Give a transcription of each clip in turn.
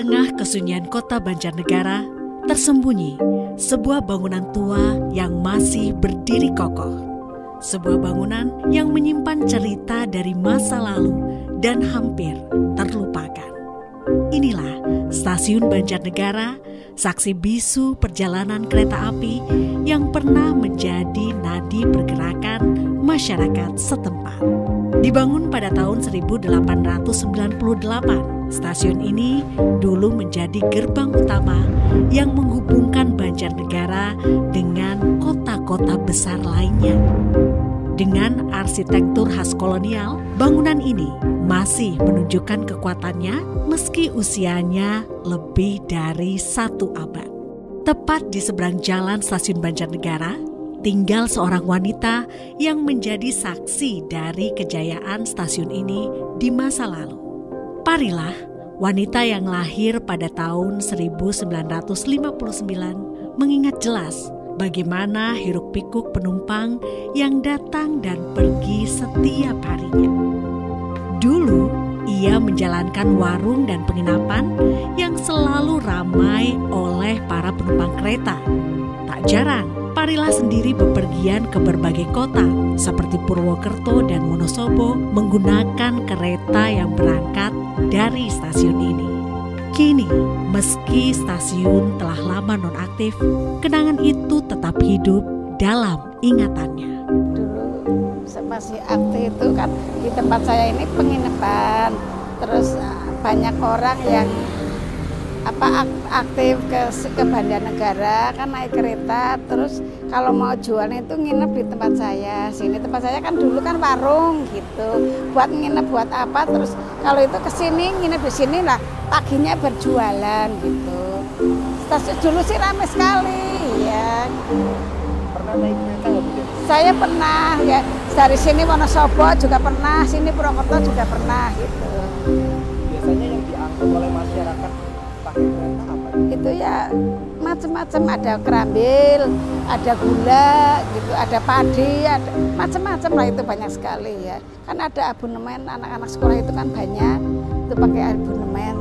tengah kesunyian kota Banjarnegara, tersembunyi sebuah bangunan tua yang masih berdiri kokoh. Sebuah bangunan yang menyimpan cerita dari masa lalu dan hampir terlupakan. Inilah Stasiun Banjarnegara, saksi bisu perjalanan kereta api yang pernah menjadi nadi pergerakan masyarakat setempat. Dibangun pada tahun 1898, stasiun ini dulu menjadi gerbang utama yang menghubungkan Banjarnegara dengan kota-kota besar lainnya. Dengan arsitektur khas kolonial, bangunan ini masih menunjukkan kekuatannya meski usianya lebih dari 1 abad. Tepat di seberang jalan Stasiun Banjarnegara, tinggal seorang wanita yang menjadi saksi dari kejayaan stasiun ini di masa lalu. Parilah wanita yang lahir pada tahun 1959 mengingat jelas bagaimana hiruk-pikuk penumpang yang datang dan pergi setiap harinya. Dulu, ia menjalankan warung dan penginapan yang selalu ramai oleh para penumpang kereta. Tak jarang, Parilah sendiri bepergian ke berbagai kota seperti Purwokerto dan Wonosobo menggunakan kereta yang berangkat dari stasiun ini. Kini, meski stasiun telah lama nonaktif, kenangan itu tetap hidup dalam ingatannya. Dulu masih aktif itu kan di tempat saya ini penginapan, terus banyak orang yang aktif ke Banjarnegara kan naik kereta, terus kalau mau jualan itu nginep di tempat saya. Sini tempat saya kan dulu kan warung gitu, buat nginep buat apa, terus kalau itu kesini nginep di sini lah, paginya berjualan gitu. Stasiun dulu sih ramai sekali ya. Pernah naik kereta nggak Bu? Saya pernah ya, dari sini Wonosobo juga pernah, sini Purwokerto juga pernah gitu. Biasanya yang diangkut oleh masyarakat pakai kereta apa? Itu ya macam-macam, ada kerambil, ada gula gitu, ada padi, ada macam-macam lah, itu banyak sekali ya. Kan ada abonemen, anak-anak sekolah itu kan banyak, itu pakai abonemen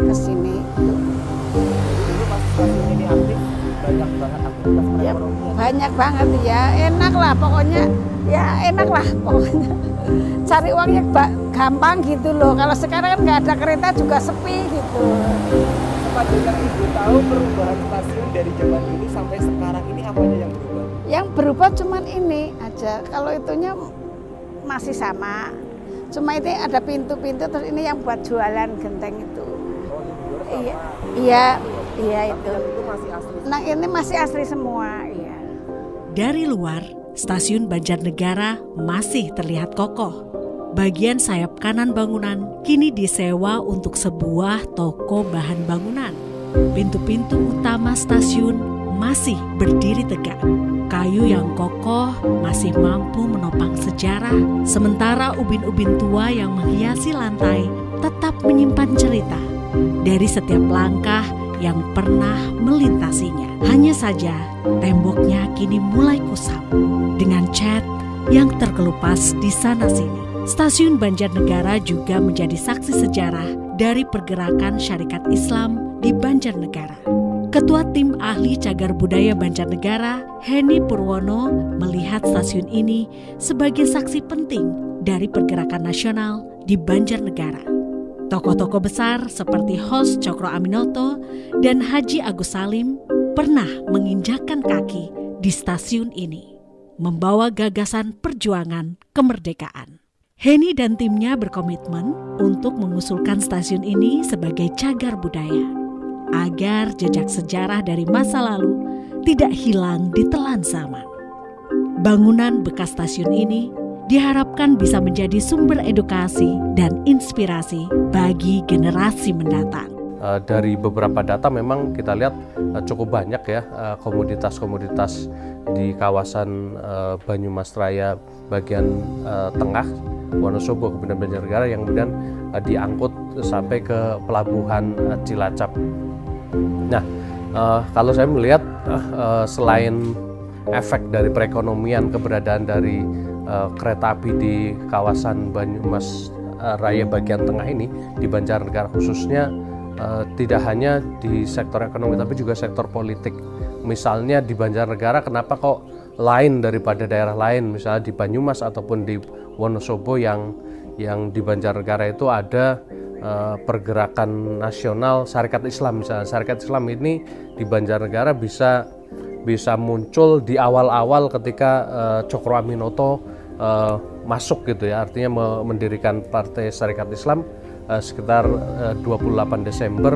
ke sini. Dulu pas stasiun ini aktif, banyak banget aktivitas Ya, perekonomian. banyak banget ya, enak lah pokoknya, ya enak lah pokoknya. Cari uangnya gampang gitu loh, kalau sekarang kan nggak ada kereta juga sepi gitu. Sepanjang yang Ibu tahu perubahan stasiun dari zaman dulu sampai sekarang ini apa aja yang berubah? Yang berubah cuman ini aja, kalau itunya masih sama. Cuma ini ada pintu-pintu, terus ini yang buat jualan genteng itu. Oh, di luar sama. Iya itu. Tapi itu masih asli. Nah ini masih asli semua, iya. Dari luar, Stasiun Banjarnegara masih terlihat kokoh. Bagian sayap kanan bangunan kini disewa untuk sebuah toko bahan bangunan. Pintu-pintu utama stasiun masih berdiri tegak. Kayu yang kokoh masih mampu menopang sejarah, sementara ubin-ubin tua yang menghiasi lantai tetap menyimpan cerita dari setiap langkah yang pernah melintasinya. Hanya saja temboknya kini mulai kusam dengan cat yang terkelupas di sana-sini. Stasiun Banjarnegara juga menjadi saksi sejarah dari pergerakan syarikat Islam di Banjarnegara. Ketua Tim Ahli Cagar Budaya Banjarnegara, Heni Purwono, melihat stasiun ini sebagai saksi penting dari pergerakan nasional di Banjarnegara. Tokoh-tokoh besar seperti Hos Cokro Aminoto dan Haji Agus Salim pernah menginjakkan kaki di stasiun ini, membawa gagasan perjuangan kemerdekaan. Heni dan timnya berkomitmen untuk mengusulkan stasiun ini sebagai cagar budaya, agar jejak sejarah dari masa lalu tidak hilang ditelan zaman. Bangunan bekas stasiun ini diharapkan bisa menjadi sumber edukasi dan inspirasi bagi generasi mendatang. Dari beberapa data memang kita lihat cukup banyak ya komoditas-komoditas di kawasan Banyumas Raya bagian tengah Wonosobo kemudian Banjarnegara yang kemudian diangkut sampai ke pelabuhan Cilacap. Nah, kalau saya melihat selain efek dari perekonomian keberadaan dari kereta api di kawasan Banyumas Raya bagian tengah ini di Banjarnegara khususnya tidak hanya di sektor ekonomi tapi juga sektor politik. Misalnya di Banjarnegara kenapa kok lain daripada daerah lain, misalnya di Banyumas ataupun di Wonosobo yang di Banjarnegara itu ada pergerakan nasional Sarekat Islam. Misalnya Sarekat Islam ini di Banjarnegara bisa muncul di awal-awal ketika Cokro Aminoto masuk gitu ya, artinya mendirikan Partai Sarekat Islam sekitar 28 Desember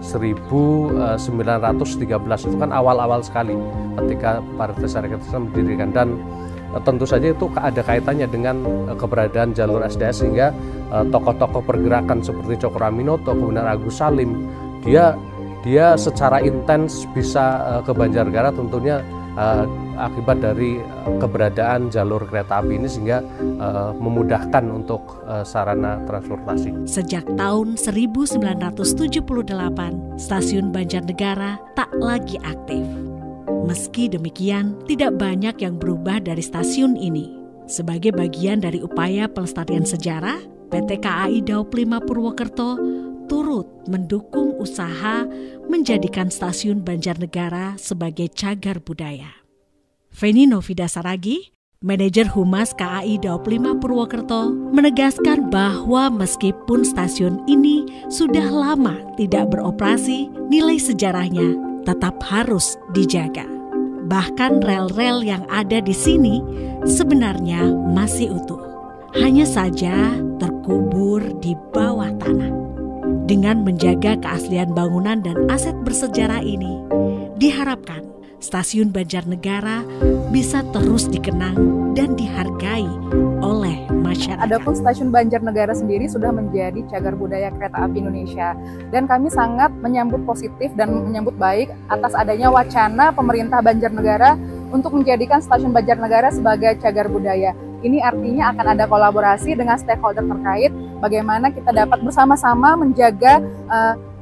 1913. Itu kan awal-awal sekali ketika Partai Sarekat Islam didirikan, dan tentu saja itu ada kaitannya dengan keberadaan jalur SDS, sehingga tokoh-tokoh pergerakan seperti Cokro Aminoto, kemudian Agus Salim, dia secara intens bisa ke Banjarnegara tentunya akibat dari keberadaan jalur kereta api ini, sehingga memudahkan untuk sarana transportasi. Sejak tahun 1978, stasiun Banjarnegara tak lagi aktif. Meski demikian, tidak banyak yang berubah dari stasiun ini. Sebagai bagian dari upaya pelestarian sejarah, PT KAI Daop 5 Purwokerto turut mendukung usaha menjadikan stasiun Banjarnegara sebagai cagar budaya. Feni Novida Saragi, manajer Humas KAI Daop 5 Purwokerto, menegaskan bahwa meskipun stasiun ini sudah lama tidak beroperasi, nilai sejarahnya tetap harus dijaga. Bahkan rel-rel yang ada di sini sebenarnya masih utuh, hanya saja terkubur di bawah tanah. Dengan menjaga keaslian bangunan dan aset bersejarah ini, diharapkan stasiun Banjarnegara bisa terus dikenang dan dihargai oleh masyarakat. Adapun stasiun Banjarnegara sendiri sudah menjadi cagar budaya kereta api Indonesia, dan kami sangat menyambut positif dan menyambut baik atas adanya wacana pemerintah Banjarnegara untuk menjadikan stasiun Banjarnegara sebagai cagar budaya. Ini artinya akan ada kolaborasi dengan stakeholder terkait, bagaimana kita dapat bersama-sama menjaga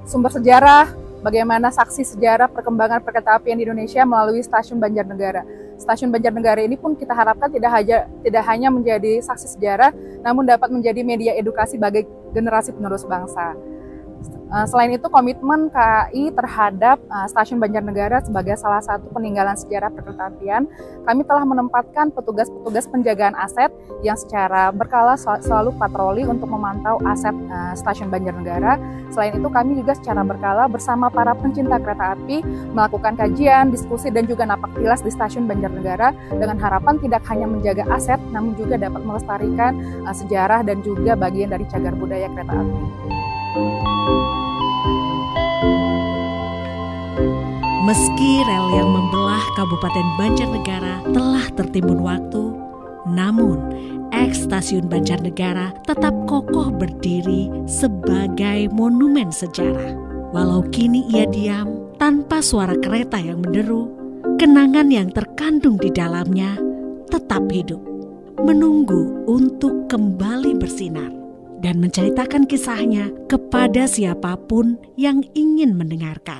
sumber sejarah, bagaimana saksi sejarah perkembangan perkereta apian di Indonesia melalui stasiun Banjarnegara. Stasiun Banjarnegara ini pun kita harapkan tidak hanya menjadi saksi sejarah, namun dapat menjadi media edukasi bagi generasi penerus bangsa. Selain itu, komitmen KAI terhadap stasiun Banjarnegara sebagai salah satu peninggalan sejarah perkeretaapian, kami telah menempatkan petugas-petugas penjagaan aset yang secara berkala selalu patroli untuk memantau aset stasiun Banjarnegara. Selain itu, kami juga secara berkala bersama para pencinta kereta api melakukan kajian, diskusi, dan juga napak tilas di stasiun Banjarnegara dengan harapan tidak hanya menjaga aset, namun juga dapat melestarikan sejarah dan juga bagian dari cagar budaya kereta api. Meski rel yang membelah Kabupaten Banjarnegara telah tertimbun waktu, namun eks-stasiun Banjarnegara tetap kokoh berdiri sebagai monumen sejarah. Walau kini ia diam tanpa suara kereta yang menderu, kenangan yang terkandung di dalamnya tetap hidup, menunggu untuk kembali bersinar dan menceritakan kisahnya kepada siapapun yang ingin mendengarkan.